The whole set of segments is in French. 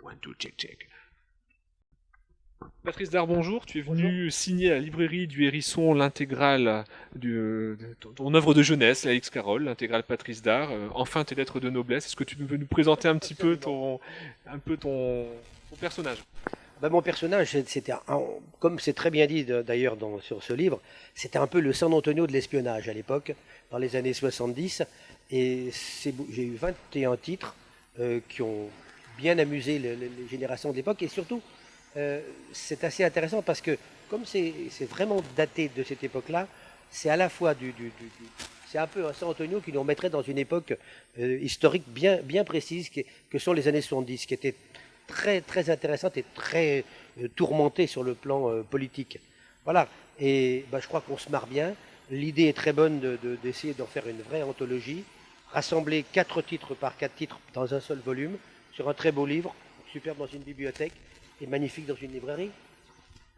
One, two, check, check. Patrice Dard, bonjour. Tu es venu signer à la librairie du Hérisson l'intégrale de ton œuvre de jeunesse, la X Carroll, l'intégrale Patrice Dard. Enfin, tes lettres de noblesse. Est-ce que tu peux nous présenter un petit peu ton personnage? Ben, mon personnage, comme c'est très bien dit d'ailleurs sur ce livre, c'était un peu le San Antonio de l'espionnage à l'époque, dans les années 70. Et j'ai eu 21 titres qui ont bien amusé les générations de l'époque. Et surtout, c'est assez intéressant parce que comme c'est vraiment daté de cette époque-là, c'est à la fois c'est un peu un San Antonio qui nous remettrait dans une époque historique bien précise que sont les années 70, qui était très, très intéressante et très tourmentée sur le plan politique. Voilà, et bah, je crois qu'on se marre bien. L'idée est très bonne d'essayer d'en faire une vraie anthologie, rassembler 4 titres par 4 titres dans un seul volume, sur un très beau livre, superbe dans une bibliothèque et magnifique dans une librairie.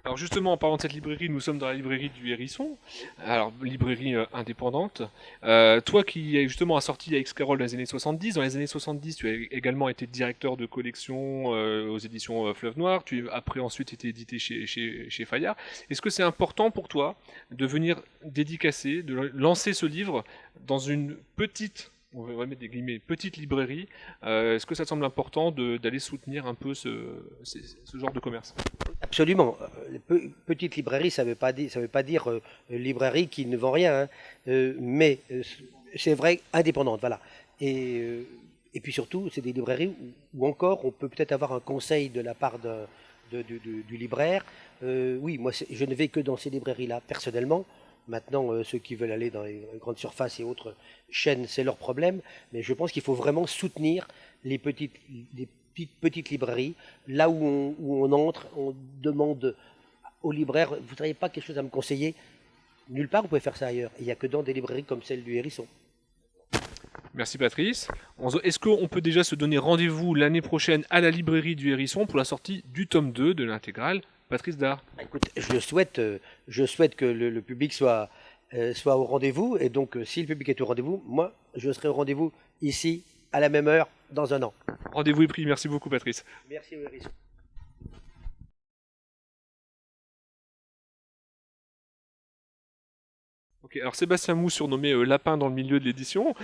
Alors justement, en parlant de cette librairie, nous sommes dans la librairie du Hérisson, alors librairie indépendante. Toi qui justement a sorti X Carroll dans les années 70, dans les années 70, tu as également été directeur de collection aux éditions Fleuve Noir, tu as après ensuite été édité chez Fayard. Est-ce que c'est important pour toi de venir dédicacer, de lancer ce livre dans une petite, on va mettre des guillemets, petite librairie? Est-ce que ça te semble important d'aller soutenir un peu ce genre de commerce? Absolument. Petite librairie, ça veut pas dire librairie qui ne vend rien, hein. Mais c'est vrai, indépendante, voilà. Et puis surtout, c'est des librairies où encore on peut peut-être avoir un conseil de la part du libraire. Oui, moi, je ne vais que dans ces librairies-là, personnellement. Maintenant, ceux qui veulent aller dans les grandes surfaces et autres chaînes, c'est leur problème. Mais je pense qu'il faut vraiment soutenir les petites, les petites librairies, là où on entre, on demande au libraire, vous n'avez pas quelque chose à me conseiller? Nulle part, vous pouvez faire ça ailleurs. Il n'y a que dans des librairies comme celle du Hérisson. Merci Patrice. Est-ce qu'on peut déjà se donner rendez-vous l'année prochaine à la librairie du Hérisson pour la sortie du tome 2 de l'intégrale Patrice Dard? Bah, écoute, je souhaite que le public soit au rendez-vous. Et donc, si le public est au rendez-vous, moi, je serai au rendez-vous ici, à la même heure, dans un an. Rendez-vous est pris, merci beaucoup Patrice. Merci au Hérisson. Ok, alors Sébastien Mou, surnommé Lapin dans le milieu de l'édition.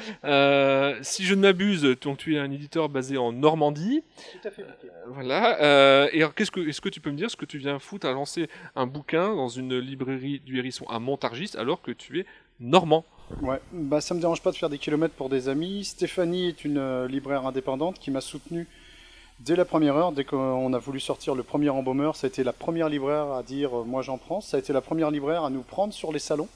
Si je ne m'abuse, donc tu es un éditeur basé en Normandie. Tout à fait, Mickey. Voilà. Et alors, est-ce que tu peux me dire ce que tu viens foutre à lancer un bouquin dans une librairie du Hérisson à Montargis alors que tu es normand? Ouais, bah ça me dérange pas de faire des kilomètres pour des amis. Stéphanie est une libraire indépendante qui m'a soutenu dès la première heure, dès qu'on a voulu sortir le premier embaumeur. Ça a été la première libraire à dire moi j'en prends. Ça a été la première libraire à nous prendre sur les salons.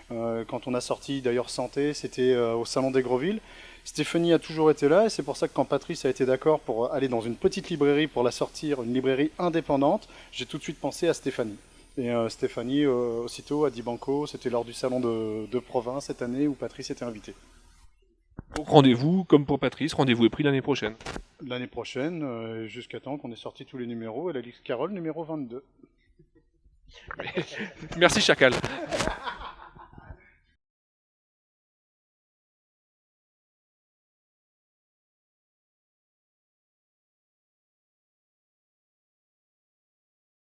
Quand on a sorti d'ailleurs Santé, c'était au salon d'Aigroville. Stéphanie a toujours été là et c'est pour ça que quand Patrice a été d'accord pour aller dans une petite librairie pour la sortir, une librairie indépendante, j'ai tout de suite pensé à Stéphanie. Et Stéphanie, aussitôt, a dit banco, c'était lors du salon de province cette année où Patrice était invité. Donc rendez-vous, comme pour Patrice, rendez-vous est pris l'année prochaine. L'année prochaine, jusqu'à temps qu'on ait sorti tous les numéros, et la Lix Carole numéro 22. Merci Chacal.